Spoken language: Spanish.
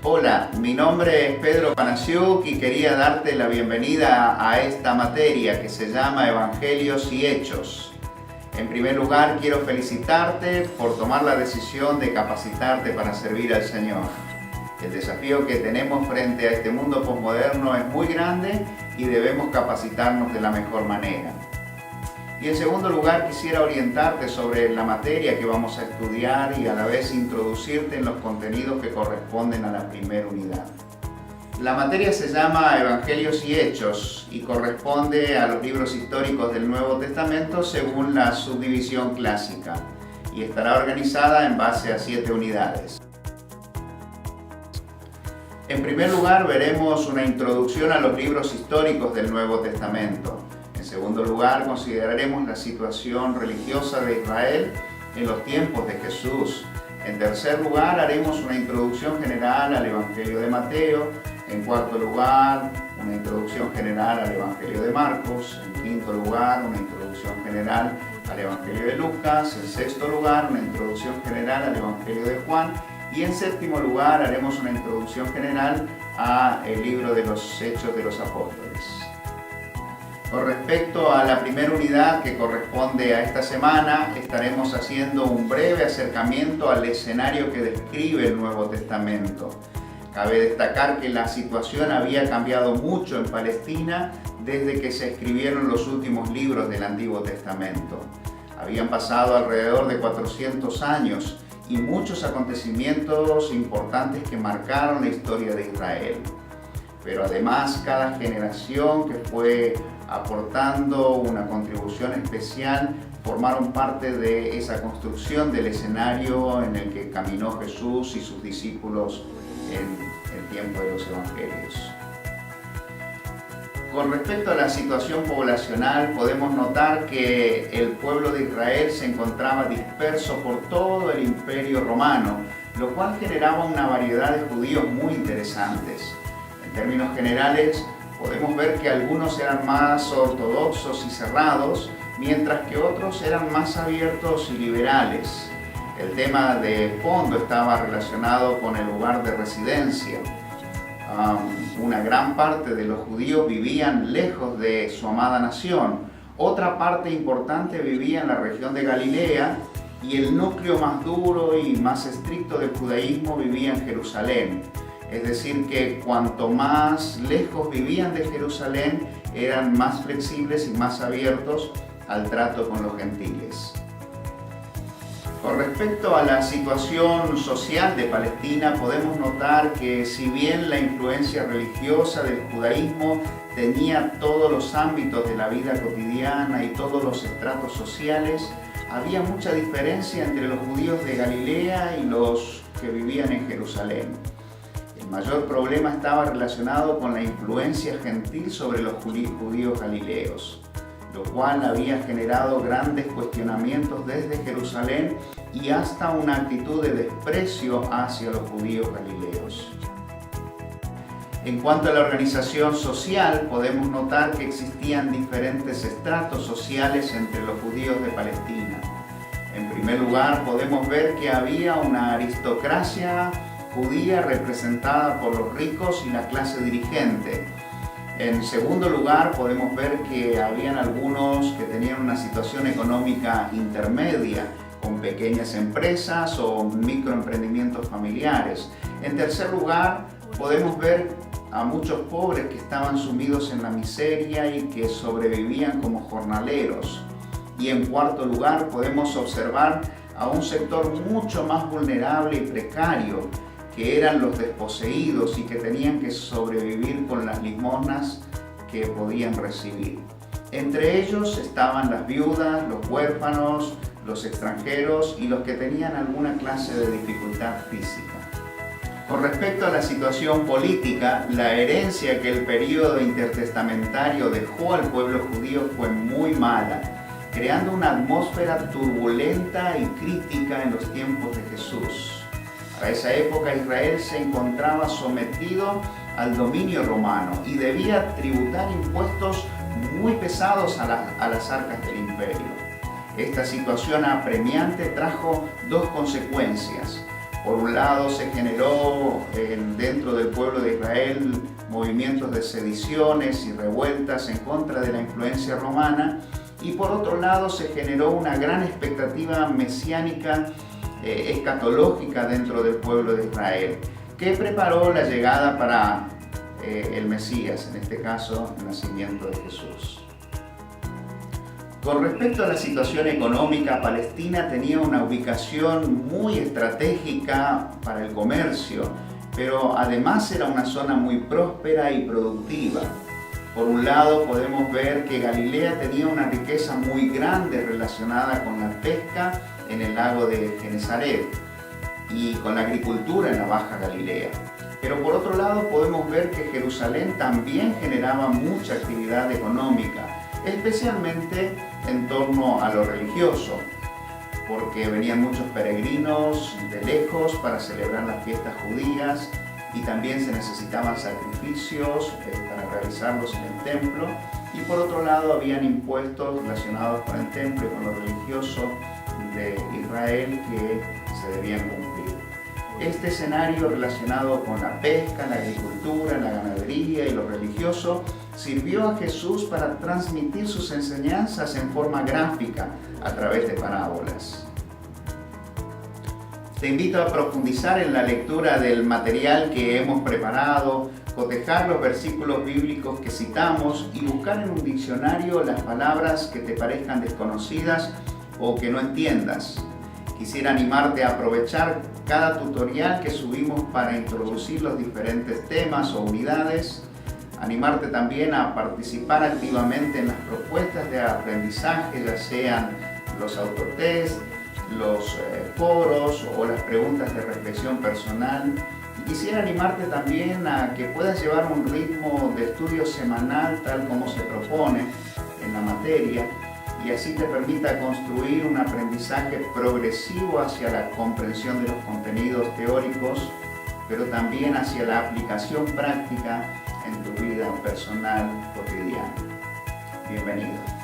Hola, mi nombre es Pedro Panasiuk y quería darte la bienvenida a esta materia que se llama Evangelios y Hechos. En primer lugar, quiero felicitarte por tomar la decisión de capacitarte para servir al Señor. El desafío que tenemos frente a este mundo posmoderno es muy grande y debemos capacitarnos de la mejor manera. Y en segundo lugar, quisiera orientarte sobre la materia que vamos a estudiar y a la vez introducirte en los contenidos que corresponden a la primera unidad. La materia se llama Evangelios y Hechos y corresponde a los libros históricos del Nuevo Testamento según la subdivisión clásica y estará organizada en base a 7 unidades. En primer lugar, veremos una introducción a los libros históricos del Nuevo Testamento. En segundo lugar, consideraremos la situación religiosa de Israel en los tiempos de Jesús. En tercer lugar, haremos una introducción general al Evangelio de Mateo. En cuarto lugar, una introducción general al Evangelio de Marcos. En quinto lugar, una introducción general al Evangelio de Lucas. En sexto lugar, una introducción general al Evangelio de Juan. Y en séptimo lugar, haremos una introducción general al libro de los Hechos de los Apóstoles. Con respecto a la primera unidad que corresponde a esta semana, estaremos haciendo un breve acercamiento al escenario que describe el Nuevo Testamento. Cabe destacar que la situación había cambiado mucho en Palestina desde que se escribieron los últimos libros del Antiguo Testamento. Habían pasado alrededor de 400 años y muchos acontecimientos importantes que marcaron la historia de Israel. Pero además, cada generación que fue aportando una contribución especial formaron parte de esa construcción del escenario en el que caminó Jesús y sus discípulos en el tiempo de los evangelios. Con respecto a la situación poblacional, podemos notar que el pueblo de Israel se encontraba disperso por todo el Imperio Romano, lo cual generaba una variedad de judíos muy interesantes. En términos generales, podemos ver que algunos eran más ortodoxos y cerrados, mientras que otros eran más abiertos y liberales. El tema de fondo estaba relacionado con el lugar de residencia. Una gran parte de los judíos vivían lejos de su amada nación. Otra parte importante vivía en la región de Galilea y el núcleo más duro y más estricto del judaísmo vivía en Jerusalén. Es decir, que cuanto más lejos vivían de Jerusalén, eran más flexibles y más abiertos al trato con los gentiles. Con respecto a la situación social de Palestina, podemos notar que si bien la influencia religiosa del judaísmo tenía todos los ámbitos de la vida cotidiana y todos los estratos sociales, había mucha diferencia entre los judíos de Galilea y los que vivían en Jerusalén. El mayor problema estaba relacionado con la influencia gentil sobre los judíos galileos, lo cual había generado grandes cuestionamientos desde Jerusalén y hasta una actitud de desprecio hacia los judíos galileos. En cuanto a la organización social, podemos notar que existían diferentes estratos sociales entre los judíos de Palestina. En primer lugar, podemos ver que había una aristocracia judía representada por los ricos y la clase dirigente. En segundo lugar, podemos ver que habían algunos que tenían una situación económica intermedia, con pequeñas empresas o microemprendimientos familiares. En tercer lugar, podemos ver a muchos pobres que estaban sumidos en la miseria y que sobrevivían como jornaleros. Y en cuarto lugar, podemos observar a un sector mucho más vulnerable y precario, que eran los desposeídos y que tenían que sobrevivir con las limosnas que podían recibir. Entre ellos estaban las viudas, los huérfanos, los extranjeros y los que tenían alguna clase de dificultad física. Con respecto a la situación política, la herencia que el período intertestamentario dejó al pueblo judío fue muy mala, creando una atmósfera turbulenta y crítica en los tiempos de Jesús. Para esa época Israel se encontraba sometido al dominio romano y debía tributar impuestos muy pesados a las arcas del imperio. Esta situación apremiante trajo dos consecuencias. Por un lado se generó dentro del pueblo de Israel movimientos de sediciones y revueltas en contra de la influencia romana, y por otro lado se generó una gran expectativa mesiánica escatológica dentro del pueblo de Israel, que preparó la llegada para el Mesías, en este caso el nacimiento de Jesús. Con respecto a la situación económica, Palestina tenía una ubicación muy estratégica para el comercio, pero además era una zona muy próspera y productiva. Por un lado podemos ver que Galilea tenía una riqueza muy grande relacionada con la pesca en el lago de Genesaret y con la agricultura en la Baja Galilea. Pero por otro lado podemos ver que Jerusalén también generaba mucha actividad económica, especialmente en torno a lo religioso, porque venían muchos peregrinos de lejos para celebrar las fiestas judías y también se necesitaban sacrificios para realizarlos en el templo, y por otro lado habían impuestos relacionados con el templo y con lo religioso de Israel que se debían cumplir. Este escenario relacionado con la pesca, la agricultura, la ganadería y lo religioso sirvió a Jesús para transmitir sus enseñanzas en forma gráfica a través de parábolas. Te invito a profundizar en la lectura del material que hemos preparado, cotejar los versículos bíblicos que citamos y buscar en un diccionario las palabras que te parezcan desconocidas o que no entiendas. Quisiera animarte a aprovechar cada tutorial que subimos para introducir los diferentes temas o unidades, animarte también a participar activamente en las propuestas de aprendizaje, ya sean los autotest, los foros o las preguntas de reflexión personal. Y quisiera animarte también a que puedas llevar un ritmo de estudio semanal tal como se propone en la materia, y así te permita construir un aprendizaje progresivo hacia la comprensión de los contenidos teóricos, pero también hacia la aplicación práctica en tu vida personal cotidiana. Bienvenido.